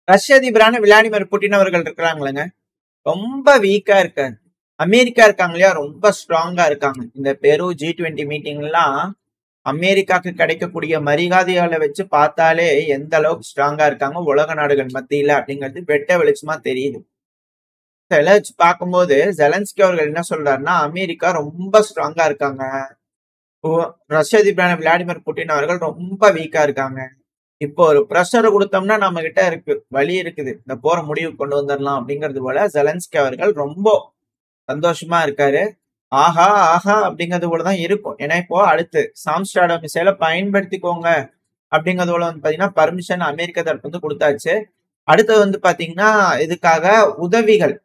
ரஷ்ய அதிபரான Vladimir Putin அவர்கள் இருக்கிறாங்களேங்க, ரொம்ப வீக்கா இருக்காரு. அமெரிக்கா இருக்காங்க இல்லையா, ரொம்ப ஸ்ட்ராங்கா இருக்காங்க. இந்த பெரு G20 மீட்டிங்லாம் அமெரிக்காக்கு கிடைக்கக்கூடிய மரியாதைகளை வச்சு பார்த்தாலே எந்த அளவுக்கு ஸ்ட்ராங்கா இருக்காங்க உலக நாடுகள் மத்தியில அப்படிங்கிறது வெட்ட வெளிச்சமா தெரியுது. சில வச்சு பார்க்கும்போது ஜெலன்ஸ்கி அவர்கள் என்ன சொல்றாருன்னா, அமெரிக்கா ரொம்ப ஸ்ட்ராங்கா இருக்காங்க, ரஷ்ய அதிபரான விளாடிமிர் புட்டின் அவர்கள் ரொம்ப வீக்கா இருக்காங்க. இப்போ ஒரு பிரஷர் கொடுத்தோம்னா நம்ம கிட்ட இருக்கு வழி இருக்குது, இந்த போற முடிவு கொண்டு வந்துடலாம் அப்படிங்கிறது போல ஜெலன்ஸ்கி அவர்கள் ரொம்ப சந்தோஷமா இருக்காரு. ஆஹா ஆஹா அப்படிங்கிறது போலதான் இருக்கும். ஏன்னா இப்போ அடுத்து சாம்ஸ்டார்டோ மிசைலை பயன்படுத்திக்கோங்க அப்படிங்கிறது போல வந்து பாத்தீங்கன்னா பர்மிஷன் அமெரிக்கா தரப்பு வந்து கொடுத்தாச்சு. அடுத்தது வந்து பாத்தீங்கன்னா இதுக்காக உதவிகள்,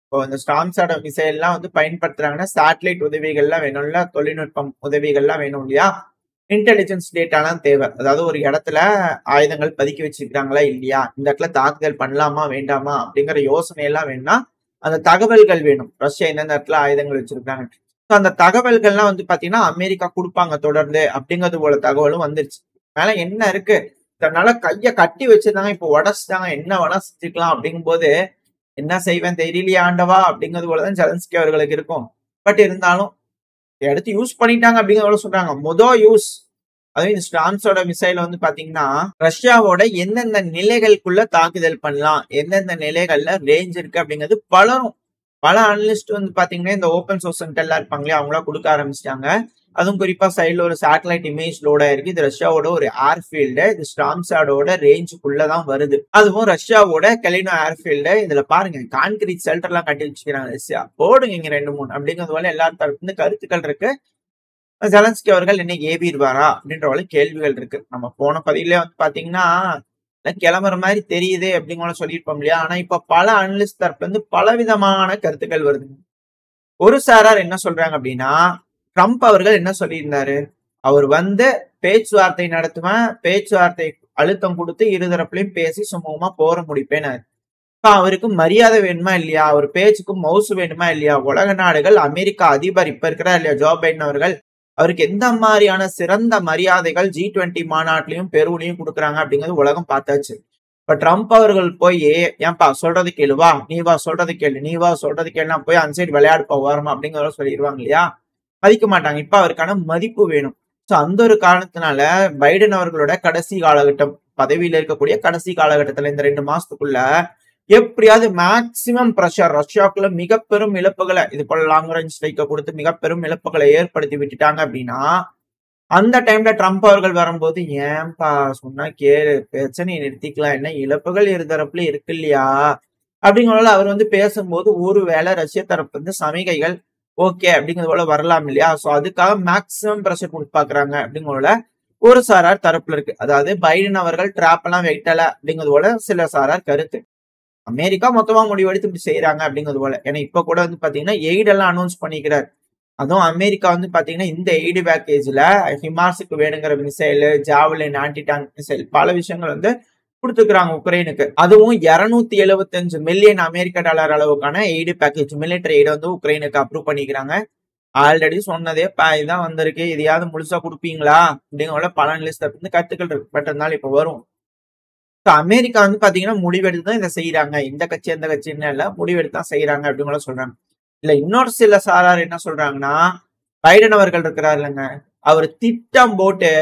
இப்போ இந்த சாம்ஸ்டார்டோ மிசைல் எல்லாம் வந்து பயன்படுத்துறாங்கன்னா சேட்டலைட் உதவிகள்லாம் வேணும்ல, தொழில்நுட்பம் உதவிகள்லாம் வேணும் இல்லையா, இன்டெலிஜென்ஸ் டேட்டாலாம் தேவை. அதாவது ஒரு இடத்துல ஆயுதங்கள் பதுக்கி வச்சிருக்காங்களா இல்லையா, இந்த இடத்துல தாக்குதல் பண்ணலாமா வேண்டாமா அப்படிங்கிற யோசனை எல்லாம் வேணும்னா அந்த தகவல்கள் வேணும். ரஷ்யா எந்தெந்த இடத்துல ஆயுதங்கள் வச்சிருக்காங்க, அந்த தகவல்கள்லாம் வந்து பாத்தீங்கன்னா அமெரிக்கா கொடுப்பாங்க தொடர்ந்து அப்படிங்கிறது போல தகவலும் வந்துருச்சு. மேல என்ன இருக்கு, இதனால கைய கட்டி வச்சிருந்தாங்க, இப்போ உடச்சிட்டாங்க, என்ன வேணா செஞ்சுக்கலாம் அப்படிங்கும் போது என்ன செய்வேன் தெரியலையே ஆண்டவா அப்படிங்கிறது போலதான் ஜெலன்ஸ்கி அவர்களுக்கு இருக்கும். பட் இருந்தாலும் எடுத்து யூஸ் பண்ணிட்டாங்க அப்படிங்கிற சொல்றாங்க. யூஸ் அதுவும் இந்த ஸ்டாம்ஸோட மிசைல் வந்து பாத்தீங்கன்னா ரஷ்யாவோட எந்தெந்த நிலைகளுக்குள்ள தாக்குதல் பண்ணலாம், எந்தெந்த நிலைகள்ல ரேஞ்ச் இருக்கு அப்படிங்கிறது பல அனலிஸ்ட் வந்து பாத்தீங்கன்னா இந்த ஓப்பன் சோர்ஸ் எல்லாம் இருப்பாங்களே அவங்களா கொடுக்க ஆரம்பிச்சிட்டாங்க. அதுவும் குறிப்பா சைட்ல ஒரு சேட்டலைட் இமேஜ் லோட் ஆயிருக்கு. இது ரஷ்யாவோட ஒரு ஏர்ஃபீல்டு, இது ஸ்டாம்ஸாடோட ரேஞ்சுக்குள்ளதான் வருது. அதுவும் ரஷ்யாவோட கலினோ ஏர்ஃபீல்டு. இதுல பாருங்க கான்கிரீட் ஷெல்டர் எல்லாம் கட்டி வச்சுக்கிறாங்க ரஷ்யா, போடுங்க இங்க 2-3 அப்படிங்கிறது போல எல்லா தரப்பு கருத்துக்கள் இருக்கு. ஜெலன்ஸ்கி அவர்கள் இன்னைக்கு ஏவிடுவாரா அப்படின்ற போல கேள்விகள் இருக்கு. நம்ம போன பதிவுல வந்து பாத்தீங்கன்னா கிளம்புற மாதிரி தெரியுது அப்படிங்கிற சொல்லியிருப்போம் இல்லையா. ஆனா இப்ப பல அனலிஸ்ட் தரப்புல இருந்து பலவிதமான கருத்துக்கள் வருது. ஒரு சாரார் என்ன சொல்றாங்க அப்படின்னா, ட்ரம்ப் அவர்கள் என்ன சொல்லியிருந்தாரு, அவர் வந்து பேச்சுவார்த்தை நடத்துவேன், பேச்சுவார்த்தை அழுத்தம் கொடுத்து இருதரப்புலையும் பேசி சுமூகமா போற முடிப்பேன். அவருக்கு மரியாதை வேணுமா இல்லையா, அவர் பேச்சுக்கு மவுசு வேணுமா இல்லையா, உலக நாடுகள் அமெரிக்கா அதிபர் இப்ப இருக்கிறா இல்லையா ஜோ பைடன் அவர்கள், அவருக்கு எந்த மாதிரியான சிறந்த மரியாதைகள் G20 மாநாட்டிலையும் பெருவிலையும் கொடுக்குறாங்க அப்படிங்கிறது உலகம் பார்த்தாச்சு. இப்ப ட்ரம்ப் அவர்கள் போய் ஏன்பா சொல்றது கேளுவா, நீ வா சொல்றது கேளு, நீ வா சொல்றது கேளுனா போய் அந்த சைடு விளையாடுப்பா ஓரமா அப்படிங்கிறத சொல்லிடுவாங்க இல்லையா, மதிக்க மாட்டாங்க. இப்ப அவருக்கான மதிப்பு வேணும். சோ அந்த ஒரு காரணத்தினால பைடன் அவர்களோட கடைசி காலகட்டம், பதவியில இருக்கக்கூடிய கடைசி காலகட்டத்துல இந்த 2 மாசத்துக்குள்ள எப்படியாவது மேக்சிமம் பிரஷர், ரஷ்யாக்குள்ள மிக பெரும் இழப்புகளை இது போல லாங் ரேஞ்ச் ஸ்ட்ரைக்க கொடுத்து மிக பெரும் இழப்புகளை ஏற்படுத்தி விட்டுட்டாங்க அப்படின்னா அந்த டைம்ல ட்ரம்ப் அவர்கள் வரும்போது ஏன்பா சொன்னா கேளு, பிரச்சனையை நிறுத்திக்கலாம், என்ன இழப்புகள் இருதரப்புல இருக்கு இல்லையா அப்படிங்கிறத அவர் வந்து பேசும்போது ஒருவேளை ரஷ்ய தரப்பு வந்து சமிகைகள் ஓகே அப்படிங்கிறது போல வரலாம் இல்லையா. சோ அதுக்காக மேக்சிமம் பிரஷர் கொடுத்து பாக்குறாங்க அப்படிங்கிறத ஒரு சாரார் தரப்புல இருக்கு. அதாவது பைடன் அவர்கள் டிராப் எல்லாம் வைக்கல அப்படிங்கிறது போல சில சாரார் கருத்து. அமெரிக்கா மொத்தமா முடிவெடுத்து இப்படி செய்யறாங்க அப்படிங்கிறது போல. ஏன்னா இப்ப கூட வந்து பாத்தீங்கன்னா எய்ட் எல்லாம் அனௌன்ஸ் பண்ணிக்கிறார். அதுவும் அமெரிக்கா வந்து பாத்தீங்கன்னா இந்த எய்டு பேக்கேஜ்ல ஹிமார்ஸுக்கு வேணுங்கிற missile, javelin, anti tank missile பல விஷயங்கள் வந்து கொடுத்துக்கிறாங்க உக்ரைனுக்கு. அதுவும் 275 மில்லியன் அமெரிக்க டாலர் அளவுக்கான எய்டு பேக்கேஜ், மிலிட்டரி எய்டு வந்து உக்ரைனுக்கு அப்ரூவ் பண்ணிக்கிறாங்க. ஆல்ரெடி சொன்னதே இதான் வந்திருக்கு, இதையாவது முழுசா கொடுப்பீங்களா அப்படிங்கிற பல லிஸ்ட் வந்து கருத்துக்கள் இருக்கு. பட் இருந்தாலும் இப்ப வரும். அமெரிக்கா வந்து பாத்தீங்கன்னா முடிவெடுத்து தான் இதை செய்யறாங்க, இந்த கட்சி எந்த கட்சின்னு இல்ல, முடிவெடுத்து தான் செய்யறாங்க அப்படிங்கிற சொல்றாங்க. இல்ல இன்னொரு சில சாரார் என்ன சொல்றாங்கன்னா, பைடன் அவர்கள் இருக்கிறாரு இல்லைங்க, அவர் திட்டம் போட்டு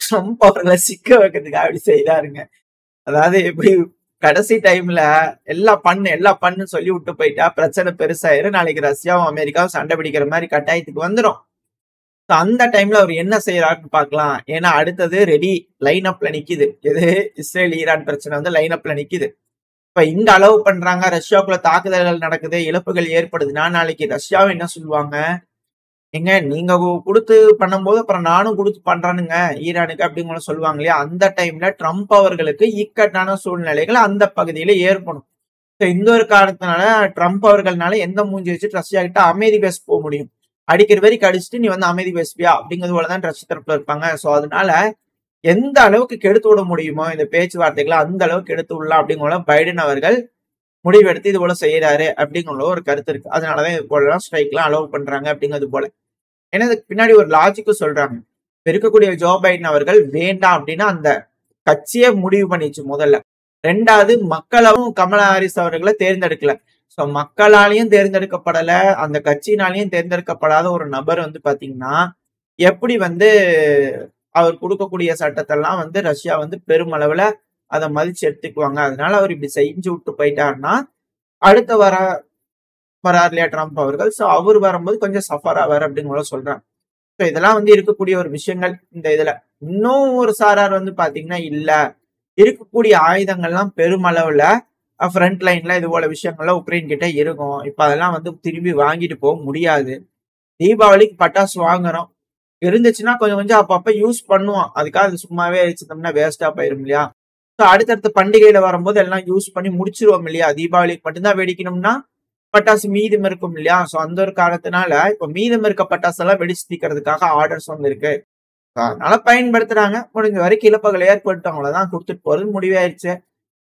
ட்ரம்ப் அவர்களை சிக்க வைக்கிறதுக்காக அப்படி செய்தாருங்க. அதாவது எப்படி கடைசி டைம்ல எல்லாம் பண்ணு சொல்லி விட்டு போயிட்டா பிரச்சனை பெருசாயிரும், நாளைக்கு ரஷ்யாவும் அமெரிக்காவும் சண்டை பிடிக்கிற மாதிரி கட்டாயத்துக்கு வந்துடும். அந்த டைம்ல அவர் என்ன செய்யறாருன்னு பாக்கலாம். ஏன்னா அடுத்தது ரெடி லைன் அப்ல நிக்குது, எது இஸ்ரேல் ஈரான் பிரச்சனை வந்து லைன் அப்ல நிக்குது. இப்ப இங்க அலோவ் பண்றாங்க, ரஷ்யாவுக்குள்ள தாக்குதல்கள் நடக்குது, இழப்புகள் ஏற்படுதுன்னா நாளைக்கு ரஷ்யாவும் என்ன சொல்லுவாங்க, எங்க நீங்க கொடுத்து பண்ணும்போது அப்புறம் நானும் கொடுத்து பண்றானுங்க ஈரானுக்கு அப்படிங்கிற சொல்லுவாங்க இல்லையா. அந்த டைம்ல ட்ரம்ப் அவர்களுக்கு இக்கட்டான சூழ்நிலைகள் அந்த பகுதியில ஏற்படும். இந்த ஒரு காரணத்தினால ட்ரம்ப் அவர்கள்னால எந்த மூஞ்சி வச்சுட்டு ரஷ்யா கிட்ட அமைதி பேச போக முடியும், அடிக்கிற வரைக்கும் அடிச்சுட்டு நீ வந்து அமைதி பேசுவியா அப்படிங்கிறது போலதான் ரஷ்ய தரப்புல இருப்பாங்க. சோ அதனால எந்த அளவுக்கு கெடுத்து விட முடியுமோ இந்த பேச்சுவார்த்தைகளை அந்த அளவுக்கு எடுத்து விடலாம் அப்படிங்கிற பைடன் அவர்கள் முடிவெடுத்து இது போல செய்யறாரு அப்படிங்கிற ஒரு கருத்து இருக்கு. அதனாலதான் இது போல ஸ்ட்ரைக் எல்லாம் அலோவ் பண்றாங்க அப்படிங்கிறது போல. ஏன்னா இதுக்கு பின்னாடி ஒரு லாஜிக்கும் சொல்றாங்க. இருக்கக்கூடிய ஜோ பைடன் அவர்கள் வேண்டாம் அப்படின்னா அந்த கட்சியே முடிவு பண்ணிச்சு முதல்ல, 2வது மக்களாவும் கமலா ஹாரிஸ் அவர்களை தேர்ந்தெடுக்கல. சோ மக்களாலையும் தேர்ந்தெடுக்கப்படல, அந்த கட்சியினாலையும் தேர்ந்தெடுக்கப்படாத ஒரு நபர் வந்து பாத்தீங்கன்னா எப்படி வந்து அவர் கொடுக்கக்கூடிய சட்டத்தெல்லாம் வந்து ரஷ்யா வந்து பெருமளவுல அதை மதிச்சு எடுத்துக்குவாங்க. அதனால அவர் இப்படி செஞ்சு விட்டு போயிட்டாருன்னா அடுத்த வரார் இல்லையா ட்ரம்ப் அவர்கள். சோ அவர் வரும்போது கொஞ்சம் சஃபர் ஆவார் அப்படின்னு சொல்றாங்க. ஸோ இதெல்லாம் வந்து இருக்கக்கூடிய ஒரு விஷயங்கள். இந்த இதுல இன்னும் ஒரு சாரார் வந்து பாத்தீங்கன்னா இல்ல, இருக்கக்கூடிய ஆயுதங்கள்லாம் பெருமளவுல ஃப்ரண்ட் லைன்ல இது போல விஷயங்கள்லாம் உக்ரைன் கிட்ட இருக்கும். இப்ப அதெல்லாம் வந்து திரும்பி வாங்கிட்டு போக முடியாது. தீபாவளிக்கு பட்டாசு வாங்குறோம், இருந்துச்சுன்னா கொஞ்சம் கொஞ்சம் அப்பப்ப யூஸ் பண்ணுவோம். அதுக்காக அது சும்மாவே வச்சுட்டோம்னா வேஸ்டா போயிரும் இல்லையா. ஸோ அடுத்தடுத்த பண்டிகையில வரும்போது எல்லாம் யூஸ் பண்ணி முடிச்சிருவோம் இல்லையா. தீபாவளிக்கு மட்டும்தான் வெடிக்கணும்னா பட்டாசு மீதம் இருக்கும் இல்லையா. சோ அந்த ஒரு காரணத்தினால இப்ப மீதம் இருக்க பட்டாசெல்லாம் வெடிச்சு தீக்கிறதுக்காக ஆர்டர்ஸ் வந்து இருக்கு. அதனால பயன்படுத்துறாங்க. முடிஞ்ச வரைக்கும் இழப்புகளை ஏற்பட்டு அவ்வளவுதான், கொடுத்துட்டு போறது முடிவே ஆயிடுச்சு.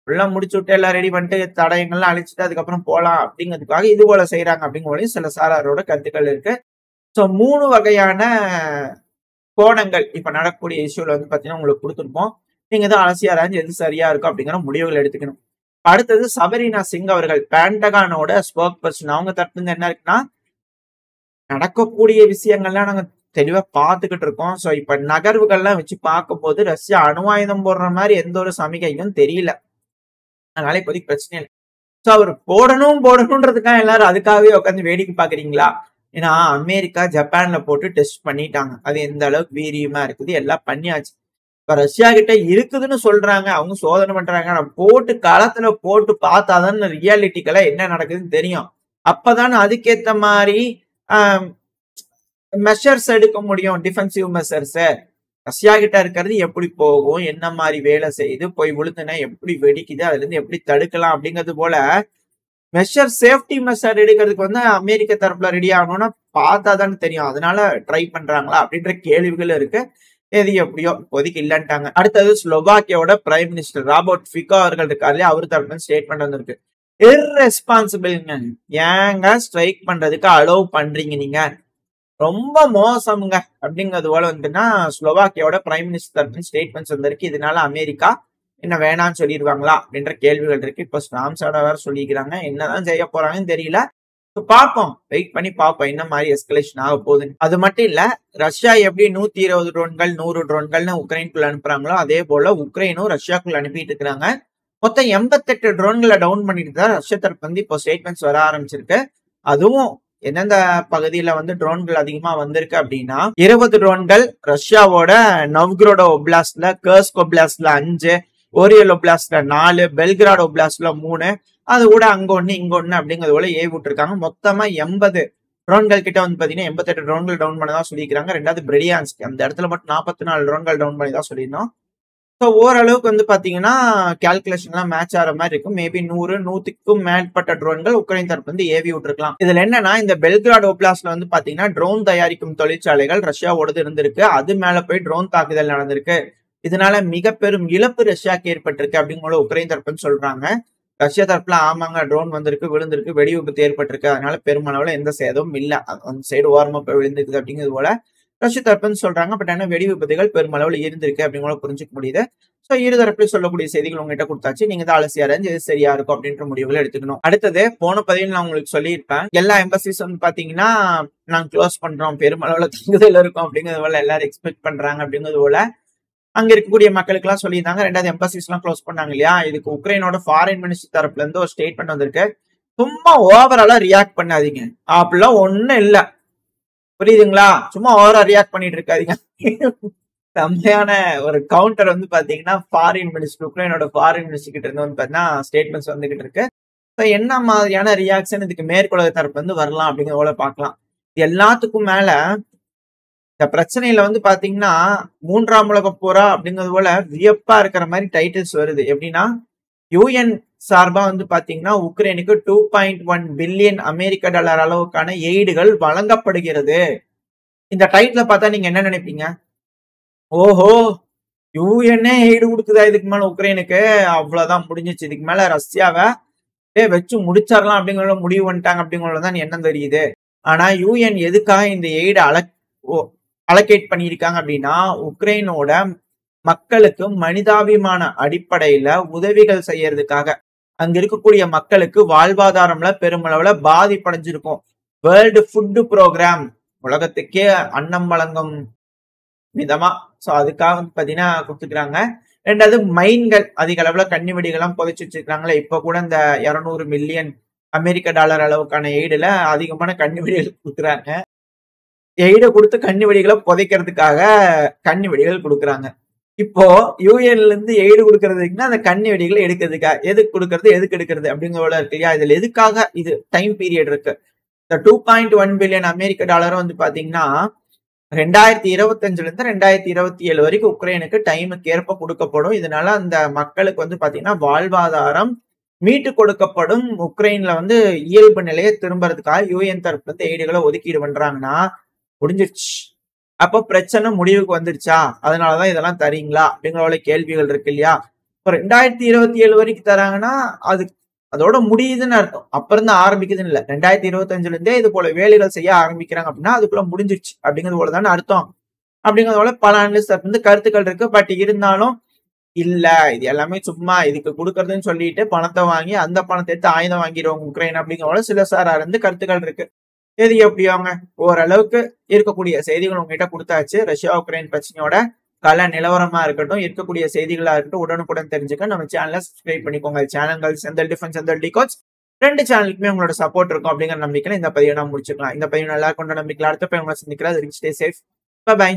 எல்லாம் முடிச்சு விட்டு எல்லாம் ரெடி பண்ணிட்டு தடயங்கள்லாம் அழிச்சிட்டு அதுக்கப்புறம் போலாம் அப்படிங்கிறதுக்காக இது போல செய்யறாங்க அப்படிங்கிற சில சாராரோட கருத்துக்கள் இருக்கு. சோ 3 வகையான கோணங்கள் இப்ப நடக்கக்கூடிய இஷ்யூல வந்து பாத்தீங்கன்னா உங்களுக்கு கொடுத்துருப்போம். நீங்க தான் அலசி ஆராய்ஞ்சு எது சரியா இருக்கும் அப்படிங்கிற முடிவுகள் எடுத்துக்கணும். அடுத்தது சபரினா சிங் அவர்கள், பேண்டகானோட ஸ்போக் பர்சன். அவங்க தரப்புல என்ன இருக்குன்னா, நடக்கக்கூடிய விஷயங்கள்லாம் நாங்க தெளிவா பார்த்துக்கிட்டு இருக்கோம். சோ இப்ப நகர்வுகள்லாம் வச்சு பார்க்கும்போது ரஷ்யா அணு ஆயுதம் போடுற மாதிரி எந்த ஒரு சமிகையும் தெரியல. அதனால இப்போதைக்கு பிரச்சனை இல்லை. சோ அவர் போடணும்ன்றதுக்காக எல்லாரும் அதுக்காகவே உட்காந்து வேடிக்கை பாக்குறீங்களா? ஏன்னா அமெரிக்கா ஜப்பான்ல போட்டு டெஸ்ட் பண்ணிட்டாங்க. அது எந்த அளவுக்கு வீரியமா இருக்குது எல்லாம் பண்ணியாச்சு. இப்ப ரஷ்யா கிட்ட இருக்குதுன்னு சொல்றாங்க, அவங்க சோதனை பண்றாங்க. போட்டு களத்துல போட்டு பார்த்தாதான் ரியாலிட்டிக்கெல்லாம் என்ன நடக்குதுன்னு தெரியும். அப்பதான் அதுக்கேத்த மாதிரி மெஷர்ஸ் எடுக்க முடியும், டிஃபென்சிவ் மெஷர்ஸ். ரஷ்யா கிட்ட இருக்கிறது எப்படி போகும், என்ன மாதிரி வேலை செய்யுது, போய் விழுந்துனா எப்படி வெடிக்குது, அதுல இருந்து எப்படி தடுக்கலாம் அப்படிங்கிறது போல மெஷர், சேஃப்டி மெஷர் எடுக்கிறதுக்கு வந்து அமெரிக்க தரப்புல ரெடி ஆகணும்னா பார்த்தா தானே தெரியும். அதனால ட்ரை பண்றாங்களா அப்படின்ற கேள்விகள் இருக்கு. எது எப்படியோ இப்போதைக்கு இல்லன்ட்டாங்க. அடுத்தது ஸ்லோவாக்கியாவோட பிரைம் மினிஸ்டர் ராபர்ட் ஃபிகோ அவர்கள் இருக்காரு, அவரு தரப்புல ஸ்டேட்மெண்ட் வந்திருக்கு. இர்ரெஸ்பான்சிபிள்ங்க, ஏங்க ஸ்ட்ரைக் பண்றதுக்கு அலோவ் பண்றீங்க, நீங்க ரொம்ப மோசம்ங்க அப்படிங்கிறது போல வந்துன்னா ஸ்லோவாக்கியாவோட பிரைம் மினிஸ்டர் தரப்புல ஸ்டேட்மெண்ட்ஸ் வந்திருக்கு. இதனால அமெரிக்கா என்ன வேணான்னு சொல்லிடுவாங்களா அப்படின்ற கேள்விகள் இருக்கு. இப்ப ஸ்டாம்ஸோட வேற சொல்லிக்கிறாங்க, என்னதான் செய்ய போறாங்கன்னு தெரியல. பார்ப்போம், வெயிட் பண்ணி பார்ப்போம் என்ன மாதிரி எஸ்கலேஷன் ஆக போகுதுன்னு. அது மட்டும் இல்ல, ரஷ்யா எப்படி 120 ட்ரோன்கள் 100 ட்ரோன்கள்னு உக்ரைனுக்குள்ள அனுப்புறாங்களோ அதே போல உக்ரைனும் ரஷ்யாக்குள்ள அனுப்பிட்டு இருக்கிறாங்க. மொத்தம் 88 ட்ரோன்களை டவுன் பண்ணிட்டு தான் ரஷ்யா தரப்பு வந்து இப்போ ஸ்டேட்மெண்ட்ஸ் வர ஆரம்பிச்சிருக்கு. அதுவும் எந்தெந்த பகுதியில வந்து ட்ரோன்கள் அதிகமா வந்திருக்கு அப்படின்னா 20 ட்ரோன்கள் ரஷ்யாவோட நவ்கரோட ஒப்லாஸ்ட்ல, கர்ஸ்க் ஒப்லாஸ்ட்ல 5, ஓரியல் ஒப்லாஸ்ட்ல 4, பெல்கிராட் ஒப்லாஸ்ட்ல 3, அது கூட அங்க ஒண்ணு இங்க ஒண்ணு அப்படிங்கிறது போல ஏவி விட்டுருக்காங்க. மொத்தமா 80 ட்ரோன்கள் கிட்ட வந்து பாத்தீங்கன்னா 88 ட்ரோன்கள் டவுன் பண்ணதான் சொல்லியிருக்காங்க. 2வது பிரெடியான்ஸ்க், அந்த இடத்துல மட்டும் 44 ட்ரோன்கள் டவுன் பண்ணி தான் சொல்லியிருந்தோம். ஸோ ஓரளவுக்கு வந்து பாத்தீங்கன்னா கால்குலேஷன்லாம் மேட்ச் ஆகிற மாதிரி இருக்கும். மேபி 100க்கும் மேற்பட்ட ட்ரோன்கள் உக்ரைன் தரப்பு வந்து ஏவி விட்டுருக்கலாம். இதுல என்னன்னா, இந்த பெல்கிராட் ஒப்லாஸ்ட்ல வந்து பாத்தீங்கன்னா ட்ரோன் தயாரிக்கும் தொழிற்சாலைகள் ரஷ்யாவோடது இருந்திருக்கு. அது மேல போய் ட்ரோன் தாக்குதல் நடந்திருக்கு. இதனால மிக பெரும் இழப்பு ரஷ்யாக்கு ஏற்பட்டிருக்கு அப்படிங்கிற உக்ரைன் தரப்புன்னு சொல்றாங்க. ரஷ்யா தரப்புல ஆமாங்க, ட்ரோன் வந்திருக்கு, விழுந்திருக்கு, வெடி விபத்து ஏற்பட்டிருக்கு, அதனால பெருமளவுல எந்த சேதமும் இல்ல, அந்த சைடு ஓரமா போய் விழுந்திருக்குது அப்படிங்கிறது போல ரஷ்யா தரப்புன்னு சொல்றாங்க. பட் ஆனா வெடி விபத்துகள் பெருமளவுல இருந்திருக்கு அப்படிங்கிற புரிஞ்சுக்க முடியுது. சோ இருதரப்புலையும் சொல்லக்கூடிய செய்திகள் உங்ககிட்ட கொடுத்தாச்சு. நீங்க தான் அலசி ஆராய்ஞ்சு எது சரியா இருக்கும் அப்படின்ற முடிவுகளை எடுத்துக்கணும். அடுத்தது, போன பதிவில் நான் உங்களுக்கு சொல்லியிருப்பேன், எல்லா எம்பசிஸ் வந்து பாத்தீங்கன்னா நாங்க க்ளோஸ் பண்றோம், பெருமளவுல தங்குதல் இருக்கும் அப்படிங்கிறது போல எல்லாரும் எக்ஸ்பெக்ட் பண்றாங்க அப்படிங்கிறது போல அங்க இருக்கக்கூடிய மக்களுக்கு எல்லாம் சொல்லியிருந்தாங்க. 2வது எம்பசிஸ் எல்லாம் க்ளோஸ் பண்ணாங்க இல்லையா. இதுக்கு உக்ரைனோட ஃபாரின் மினிஸ்டர் தரப்புல இருந்து ஒரு ஸ்டேட்மெண்ட் வந்திருக்கு. சும்மா ஓவராலா ரியாக்ட் பண்ணாதீங்க, அப்படிலாம் ஒண்ணும் இல்ல, புரியுதுங்களா? சும்மா ஓவரா ரியாக்ட் பண்ணிட்டு இருக்காதீங்க. செம்மையான ஒரு கவுண்டர் வந்து பாத்தீங்கன்னா ஃபாரின் மினிஸ்டர், உக்ரைனோட ஃபாரின் மினிஸ்டர் கிட்ட இருந்து வந்து பாத்தீங்கன்னா ஸ்டேட்மெண்ட்ஸ் வந்துகிட்டு இருக்கு. என்ன மாதிரியான ரியாக்ஷன் இதுக்கு மேற்குலக தரப்பு வந்து வரலாம் அப்படிங்கிறத போல பார்க்கலாம். எல்லாத்துக்கும் மேல இந்த பிரச்சனையில வந்து பாத்தீங்கன்னா 3ஆம் உலக போரா அப்படிங்கிறது போல வியப்பா இருக்கிற மாதிரி டைட்டில்ஸ் வருது. எப்படின்னா, யூஎன் சார்பா வந்து பாத்தீங்கன்னா உக்ரைனுக்கு 2.1 பில்லியன் அமெரிக்க டாலர் அளவுக்கான எய்டுகள் வழங்கப்படுகிறது. இந்த டைட்டில பார்த்தா நீங்க என்ன நினைப்பீங்க? ஓஹோ, யூஎன்ஏ எய்டு கொடுக்குதா இதுக்கு மேல உக்ரைனுக்கு, அவ்வளவுதான் முடிஞ்சிச்சு, இதுக்கு மேல ரஷ்யாவை வச்சு முடிச்சிடலாம் அப்படிங்கிற முடிவு பண்ணிட்டாங்க அப்படிங்கிறதான் என்ன தெரியுது. ஆனா யூஎன் எதுக்காக இந்த எய்டு அலோகேட் பண்ணியிருக்காங்க அப்படின்னா, உக்ரைனோட மக்களுக்கு மனிதாபிமான அடிப்படையில உதவிகள் செய்யறதுக்காக அங்க இருக்கக்கூடிய மக்களுக்கு வாழ்வாதாரம்ல பெருமளவுல பாதிப்படைஞ்சிருக்கும். வேர்ல்டு ஃபுட் ப்ரோக்ராம் உலகத்துக்கே அன்னம் வழங்கும் விதமா சோ அதுக்காக வந்து பாத்தீங்கன்னா கொடுத்துக்கிறாங்க. ரெண்டாவது மைன்கள் அதிக அளவுல கன்னி வெடிகள்லாம் புதைச்சு வச்சிருக்காங்களே, இப்ப கூட இந்த 200 மில்லியன் அமெரிக்க டாலர் அளவுக்கான எய்டுல அதிகமான கன்னி வெடிகள் கொடுக்குறாங்க. எய்ட கொடுத்து கன்னி வெடிகளை புதைக்கிறதுக்காக கன்னி வெடிகள் கொடுக்குறாங்க. இப்போ யூஎன்ல இருந்து எய்டு கொடுக்கறதுக்குன்னா அந்த கன்னி வெடிகளை எடுக்கிறதுக்கா, எதுக்கு கொடுக்கறது எதுக்கு எடுக்கிறது அப்படிங்கிறத இருக்கு இல்லையா. இதுல எதுக்காக இது டைம் பீரியட் இருக்கு. இந்த 2.1 பில்லியன் அமெரிக்க டாலரும் வந்து பாத்தீங்கன்னா 2025 இருந்து 2027 வரைக்கும் உக்ரைனுக்கு டைமுக்கு ஏற்ப கொடுக்கப்படும். இதனால அந்த மக்களுக்கு வந்து பாத்தீங்கன்னா வாழ்வாதாரம் மீட்டு கொடுக்கப்படும். உக்ரைன்ல வந்து இயல்பு நிலையை திரும்புறதுக்காக யூஎன் தரப்புல இருந்து எய்டுகளை ஒதுக்கீடு பண்றாங்கன்னா முடிஞ்சிருச்சு. அப்ப பிரச்சனை முடிவுக்கு வந்துருச்சா, அதனாலதான் இதெல்லாம் தரீங்களா அப்படிங்கிற கேள்விகள் இருக்கு இல்லையா. இப்ப 2027 வரைக்கும் தராங்கன்னா அது அதோட முடியுதுன்னு அர்த்தம். அப்புறம் தான் ஆரம்பிக்குதுன்னு இல்ல. 2025 இருந்தே இது போல வேலைகள் செய்ய ஆரம்பிக்கிறாங்க அப்படின்னா அதுக்குள்ள முடிஞ்சிருச்சு அப்படிங்கிறது போலதானே அர்த்தம். அப்படிங்கிறது போல பல அனலிஸ்ட் வந்து கருத்துக்கள் இருக்கு. பட் இருந்தாலும் இல்ல, இது எல்லாமே சும்மா இதுக்கு கொடுக்கறதுன்னு சொல்லிட்டு பணத்தை வாங்கி அந்த பணத்தை எடுத்து ஆயுதம் வாங்கிடுவாங்க உக்ரைன் அப்படிங்கிற சில சாரார் வந்து கருத்துக்கள் இருக்கு. எது எப்படியாங்க ஓரளவுக்கு இருக்கக்கூடிய செய்திகள் உங்ககிட்ட கொடுத்தாச்சு. ரஷ்யா உக்ரைன் பிரச்சனையோட கள நிலவரமா இருக்கட்டும், இருக்கக்கூடிய செய்திகளா இருக்கட்டும், உடனுக்குடன் தெரிஞ்சுக்க நம்ம சேனலை சப்ஸ்கிரைப் பண்ணிக்கோங்க. சேனல்கள் செந்தல் டிஃபென்ஸ், செந்தல் டிகோட்ஸ் ரெண்டு சேனலுக்குமே உங்களோட சப்போர்ட் இருக்கும் அப்படிங்கிற நம்பிக்கையில இந்த பதிவை நான் முடிச்சுக்கலாம். இந்த பதிவு நல்லா கொண்ட நம்பிக்கையில அடுத்த பதிவு உங்களை சந்திக்கிறேன். Stay safe. பை.